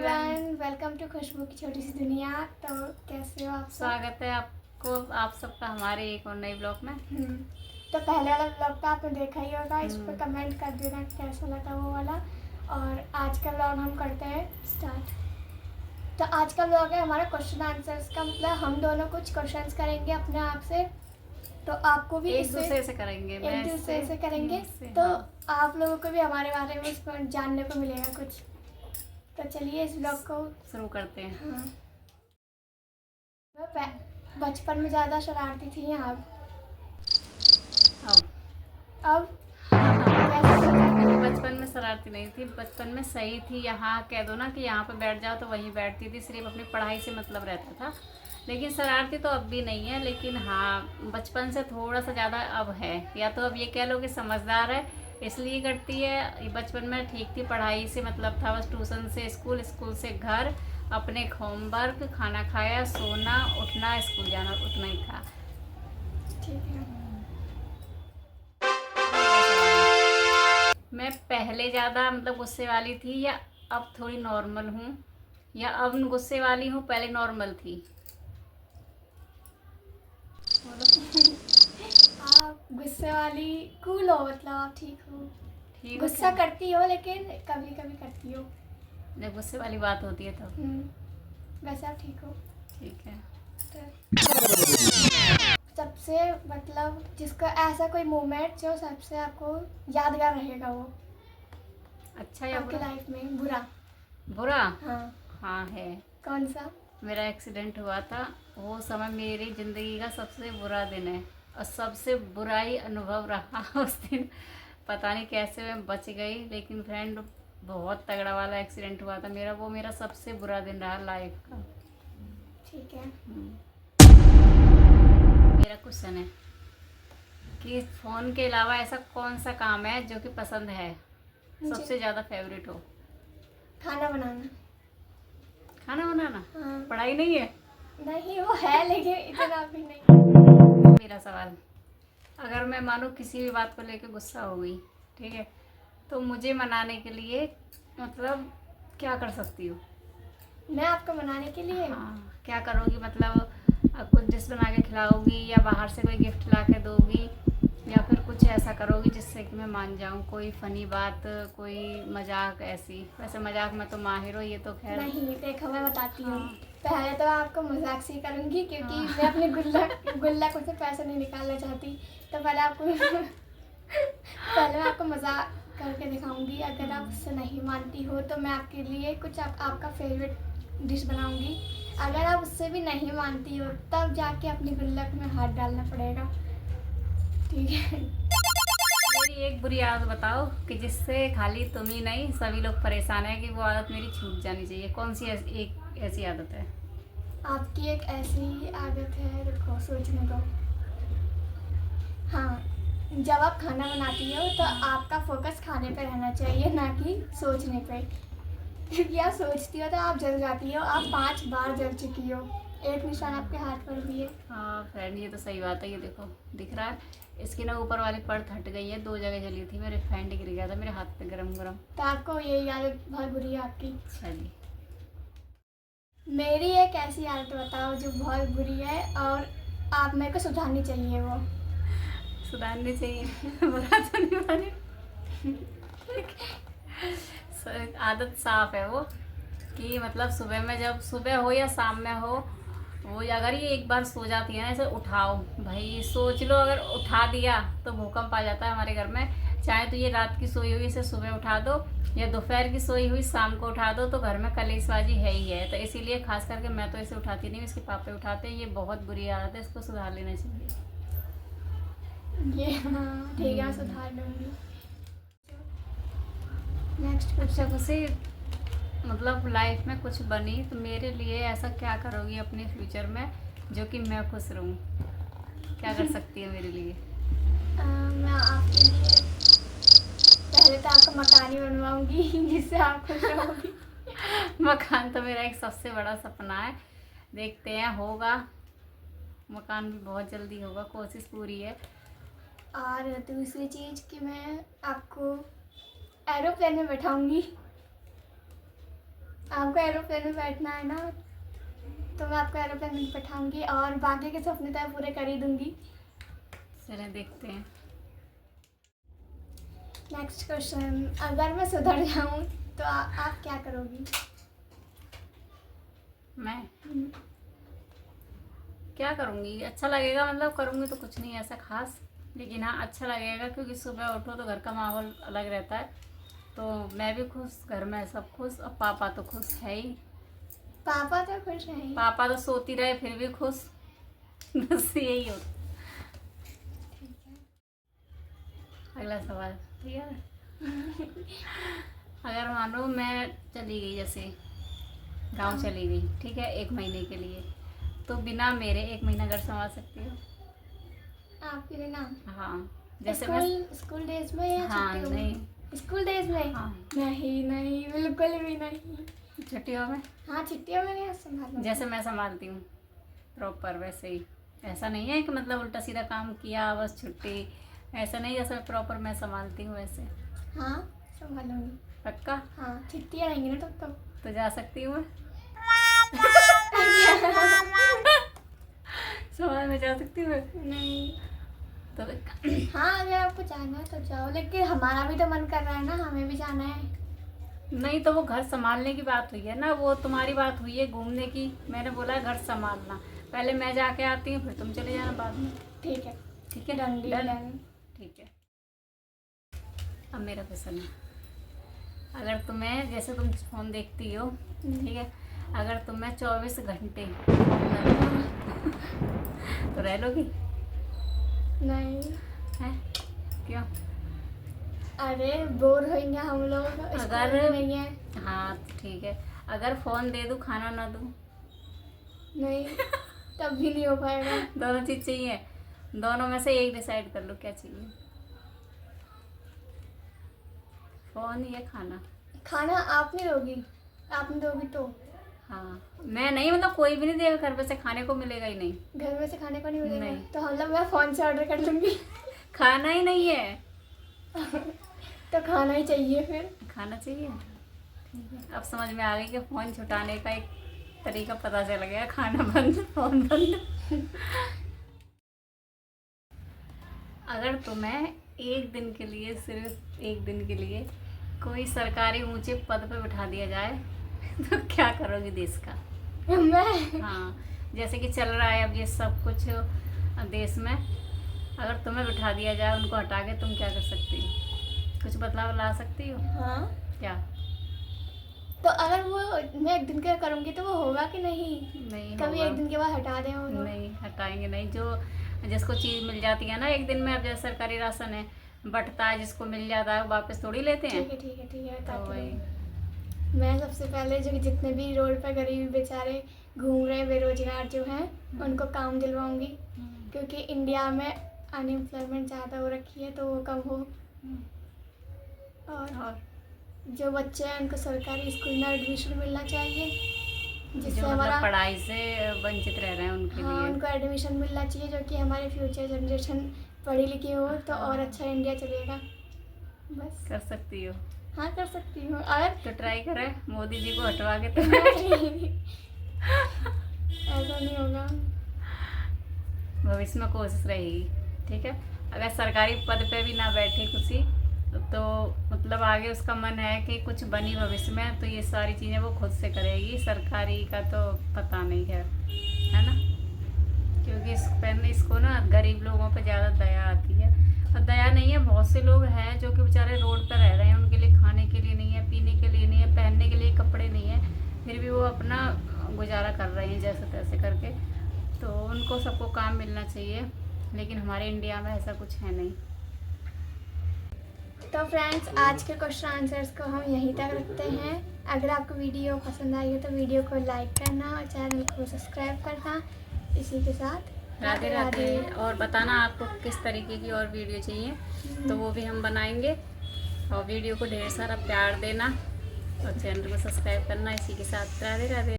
Everyone, welcome to खुशबू की छोटी सी दुनिया। तो कैसे हो आप सब? स्वागत है आपको आप सबका हमारे एक और नए ब्लॉग में। तो पहले वाला ब्लॉग तो आपने देखा ही होगा, इस पर कमेंट कर देना कैसा लगा वो वाला। और आज का ब्लॉग हम करते हैं स्टार्ट। तो आज का ब्लॉग है हमारा क्वेश्चन आंसर्स का, मतलब हम दोनों कुछ क्वेश्चंस करेंगे अपने आप से, तो आपको भी एक दूसरे से करेंगे, एक दूसरे से करेंगे। तो हाँ। आप लोगों को भी हमारे बारे में इसमें जानने को मिलेगा कुछ। तो चलिए इस ब्लॉग को शुरू करते हैं। हाँ, मैं बचपन में ज़्यादा शरारती थी। अब अब बचपन में शरारती नहीं थी, बचपन में सही थी। यहाँ कह दो ना कि यहाँ पे बैठ जाओ तो वहीं बैठती थी, सिर्फ अपनी पढ़ाई से मतलब रहता था। लेकिन शरारती तो अब भी नहीं है, लेकिन हाँ बचपन से थोड़ा सा ज़्यादा अब है। या तो अब ये कह लो कि समझदार है इसलिए करती है। बचपन में ठीक थी, पढ़ाई से मतलब था, बस ट्यूशन से स्कूल, स्कूल से घर, अपने होमवर्क, खाना खाया, सोना, उठना, स्कूल जाना, उतना ही था। ठीक है। मैं पहले ज़्यादा मतलब गुस्से वाली थी या अब थोड़ी नॉर्मल हूँ, या अब गुस्से वाली हूँ, पहले नॉर्मल थी? आप गुस्से वाली कूल हो, मतलब आप ठीक हो। ठीक गुस्सा करती हो लेकिन कभी कभी करती हो, जब गुस्से वाली बात होती है तब। वैसे आप ठीक हो। ठीक है। सबसे मतलब जिसका ऐसा कोई मोमेंट जो सबसे आपको यादगार रहेगा, वो अच्छा या आपकी बुरा? लाइफ में बुरा? बुरा? हाँ। हाँ है। कौन सा? मेरा एक्सीडेंट हुआ था, वो समय मेरी ज़िंदगी का सबसे बुरा दिन है और सबसे बुरा ही अनुभव रहा उस दिन। पता नहीं कैसे मैं बच गई, लेकिन फ्रेंड बहुत तगड़ा वाला एक्सीडेंट हुआ था मेरा, वो मेरा सबसे बुरा दिन रहा लाइफ का। ठीक है। मेरा क्वेश्चन है कि फ़ोन के अलावा ऐसा कौन सा काम है जो कि पसंद है, सबसे ज़्यादा फेवरेट हो? खाना बनाना। खाना बनाना? हाँ। पढ़ाई नहीं है? नहीं, वो है लेकिन इतना भी नहीं। मेरा सवाल, अगर मैं मानो किसी भी बात को लेकर गुस्सा हो गई, ठीक है, तो मुझे मनाने के लिए मतलब क्या कर सकती हो? मैं आपको मनाने के लिए? हाँ, क्या करोगी? मतलब कुछ डिश बना के खिलाओगी, या बाहर से कोई गिफ्ट ला के दोगी, या फिर कुछ ऐसा करोगी जिससे कि मैं मान जाऊँ? कोई फ़नी बात, कोई मजाक ऐसी? वैसे मजाक में तो माहिर हो, ये तो खैर नहीं, देखो मैं बताती हूँ। हाँ। पहले तो आपको मजाक से ही करूँगी, क्योंकि मैं अपने गुल्लक से पैसे नहीं निकालना चाहती। तो पहले मैं आपको मजाक करके दिखाऊंगी। अगर आप उससे नहीं मानती हो तो मैं आपके लिए कुछ आपका फेवरेट डिश बनाऊंगी। अगर आप उससे भी नहीं मानती हो तब जाके अपनी गुल्लक में हाथ डालना पड़ेगा, ठीक है? मेरी एक बुरी आदत बताओ कि जिससे खाली तुम ही नहीं सभी लोग परेशान है, कि वो आदत मेरी छूट जानी चाहिए। कौन सी एक ऐसी आदत है? आपकी एक ऐसी आदत है, रुको सोचने दो। हाँ, जब आप खाना बनाती हो तो आपका फोकस खाने पे रहना चाहिए, ना कि सोचने पे। क्योंकि आप सोचती हो तो आप जल जाती हो। आप 5 बार जल चुकी हो, एक निशान आपके हाथ पर भी है। हाँ फ्रेंड, ये तो सही बात है। ये देखो, दिख रहा है, इसकी ना ऊपर वाली परत हट गई है, 2 जगह जली थी, मेरे रिफाइंड गिर गया था मेरे हाथ पे गरम गरम। तो आपको यही आदत बहुत बुरी है आपकी। चलिए, मेरी एक ऐसी आदत बताओ जो बहुत बुरी है और आप मेरे को सुधारनी चाहिए। वो सुधारनी चाहिए बुरा तो नहीं माने। आदत साफ है वो, कि मतलब सुबह में, जब सुबह हो या शाम में हो, वो अगर ये एक बार सो जाती है ना, ऐसे उठाओ भाई, सोच लो अगर उठा दिया तो भूकंप आ जाता है हमारे घर में। चाहे तो ये रात की सोई हुई इसे सुबह उठा दो, या दोपहर की सोई हुई शाम को उठा दो, तो घर में कलेशबाजी है ही है। तो इसीलिए खास करके मैं तो इसे उठाती नहीं, इसके पापा उठाते हैं। ये बहुत बुरी आदत है, इसको सुधार लेना चाहिए। ये हाँ ठीक है, सुधार लूँगी। नेक्स्ट अच्छा खुशी, मतलब लाइफ में कुछ बनी तो मेरे लिए ऐसा क्या करोगी अपने फ्यूचर में जो कि मैं खुश रहूँ? क्या कर सकती है मेरे लिए? मैं आपके लिए पहले तो आपका मकान ही बनवाऊंगी जिससे आप खुश रहोगी। मकान तो मेरा एक सबसे बड़ा सपना है, देखते हैं होगा। मकान भी बहुत जल्दी होगा, कोशिश पूरी है। और दूसरी चीज़ कि मैं आपको एरोप्लेन में बैठाऊंगी। आपको एरोप्लेन में बैठना है ना, तो मैं आपको एरोप्लेन में बैठाऊंगी और बाकी के सपने तो पूरे कर ही दूंगी। चलें देखते हैं। नेक्स्ट क्वेश्चन, अगर मैं सुधर जाऊं तो आप क्या करोगी? मैं क्या करूँगी? अच्छा लगेगा, मतलब करूँगी तो कुछ नहीं ऐसा खास, लेकिन हाँ अच्छा लगेगा क्योंकि सुबह उठो तो घर का माहौल अलग रहता है, तो मैं भी खुश, घर में सब खुश, और पापा तो खुश है ही। पापा तो खुश हैं। पापा तो सोती रहे फिर भी खुश। बस यही हो। ठीक है। अगला सवाल, ठीक है। अगर मानो मैं चली गई, जैसे गांव चली गई, ठीक है, 1 महीने के लिए, तो बिना मेरे 1 महीना घर संभाल सकती हो? आपके लिए ना? हाँ, जैसे मैं स्कूल डेज में या हाँ छुट्टियों में? नहीं, स्कूल डेज में? हाँ नहीं नहीं, बिल्कुल भी नहीं। छुट्टियों में, हाँ छुट्टियों में नहीं संभालूंगी। जैसे मैं संभालती हूँ प्रॉपर वैसे ही। ऐसा नहीं है कि मतलब उल्टा सीधा काम किया बस छुट्टी, ऐसा नहीं, जैसे प्रॉपर मैं संभालती हूँ वैसे। हाँ संभालूंगी पक्का? हाँ, छुट्टियाँ रहेंगी ना तब तो जा सकती हूँ मैं? संभाल में जा सकती हूँ मैं? नहीं। तो हाँ अगर आपको जाना है तो जाओ, लेकिन हमारा भी तो मन कर रहा है ना, हमें भी जाना है। नहीं, तो वो घर संभालने की बात हुई है ना, वो तुम्हारी बात हुई है घूमने की, मैंने बोला घर संभालना। पहले मैं जाके आती हूँ, फिर तुम चले जाना बाद में। ठीक है। ठीक है, डन डन। डन। ठीक है। अब मेरा क्वेश्चन है, अगर तुम्हें, जैसे तुम फ़ोन देखती हो, ठीक है, अगर तुम्हें 24 घंटे तो रह लोगी? नहीं। है? क्यों? अरे बोर होंगे हम लोग, अगर स्कूल भी नहीं है। हाँ ठीक है, अगर फ़ोन दे दूँ खाना ना दूँ? नहीं, तब भी नहीं हो पाएगा। दोनों चीज़ चाहिए, दोनों में से एक डिसाइड कर लो क्या चाहिए, फ़ोन या खाना? खाना आप नहीं दोगी, आप नहीं दोगी तो? हाँ, मैं नहीं, मतलब कोई भी नहीं देगा घर पे से, खाने को मिलेगा ही नहीं। घर में से खाने को नहीं मिलेगा? नहीं। तो हम लोग मैं फ़ोन से ऑर्डर कर लूँगी। खाना ही नहीं है। तो खाना ही चाहिए फिर। खाना चाहिए, ठीक है। अब समझ में आ गई कि फ़ोन छुटाने का एक तरीका पता चल गया, खाना बंद फ़ोन बंद। अगर तुम्हें एक दिन के लिए, सिर्फ एक दिन के लिए कोई सरकारी ऊंचे पद पर बिठा दिया जाए तो क्या करोगी देश का? मैं हाँ, जैसे कि चल रहा है अब ये सब कुछ देश में, अगर तुम्हें बिठा दिया जाए, उनको हटा के तुम क्या कर सकती हो? कुछ बदलाव ला सकती हो? हाँ, क्या? तो अगर वो मैं एक दिन का करूँगी तो वो होगा कि नहीं? नहीं कभी होगा। एक दिन के बाद हटा दें वो लोग? नहीं हटाएंगे नहीं, जो जिसको चीज़ मिल जाती है ना एक दिन में, अब जैसे सरकारी राशन है बंटता है, जिसको मिल जाता है वो वापस थोड़ी लेते हैं। ठीक है ठीक है ठीक है, तो ताकि वही। मैं सबसे पहले जो जितने भी रोड पर गरीब बेचारे घूम रहे बेरोजगार जो हैं उनको काम दिलवाऊंगी, क्योंकि इंडिया में अनएम्प्लॉयमेंट ज़्यादा हो रखी है तो वो कम हो। और जो बच्चे हैं उनको सरकारी स्कूल में एडमिशन मिलना चाहिए, जिससे जो हमारा मतलब पढ़ाई से वंचित रह रहे हैं उनके हाँ लिए। उनको एडमिशन मिलना चाहिए, जो कि हमारे फ्यूचर जनरेशन पढ़ी लिखी हो तो और अच्छा इंडिया चलेगा। बस। कर सकती हो? हाँ कर सकती हूँ। अगर तो ट्राई करें मोदी जी को हटवा के तो। ऐसा नहीं होगा। भविष्य में कोशिश रहेगी, ठीक है। अगर सरकारी पद पे भी ना बैठे किसी, तो मतलब आगे उसका मन है कि कुछ बनी भविष्य में, तो ये सारी चीज़ें वो खुद से करेगी, सरकारी का तो पता नहीं है, है ना, क्योंकि इसको ना गरीब लोगों पे ज़्यादा दया आती है। और दया नहीं है, बहुत से लोग हैं जो कि बेचारे रोड पर रह रहे हैं, उनके लिए खाने के लिए नहीं है, पीने के लिए नहीं है, पहनने के लिए कपड़े नहीं है, फिर भी वो अपना गुजारा कर रहे हैं जैसे तैसे करके, तो उनको सबको काम मिलना चाहिए, लेकिन हमारे इंडिया में ऐसा कुछ है नहीं। तो फ्रेंड्स आज के क्वेश्चन आंसर्स को हम यहीं तक रखते हैं। अगर आपको वीडियो पसंद आई हो तो वीडियो को लाइक करना और चैनल को सब्सक्राइब करना। इसी के साथ राधे राधे। और बताना आपको किस तरीके की और वीडियो चाहिए, तो वो भी हम बनाएंगे। और वीडियो को ढेर सारा प्यार देना और चैनल को सब्सक्राइब करना। इसी के साथ राधे राधे।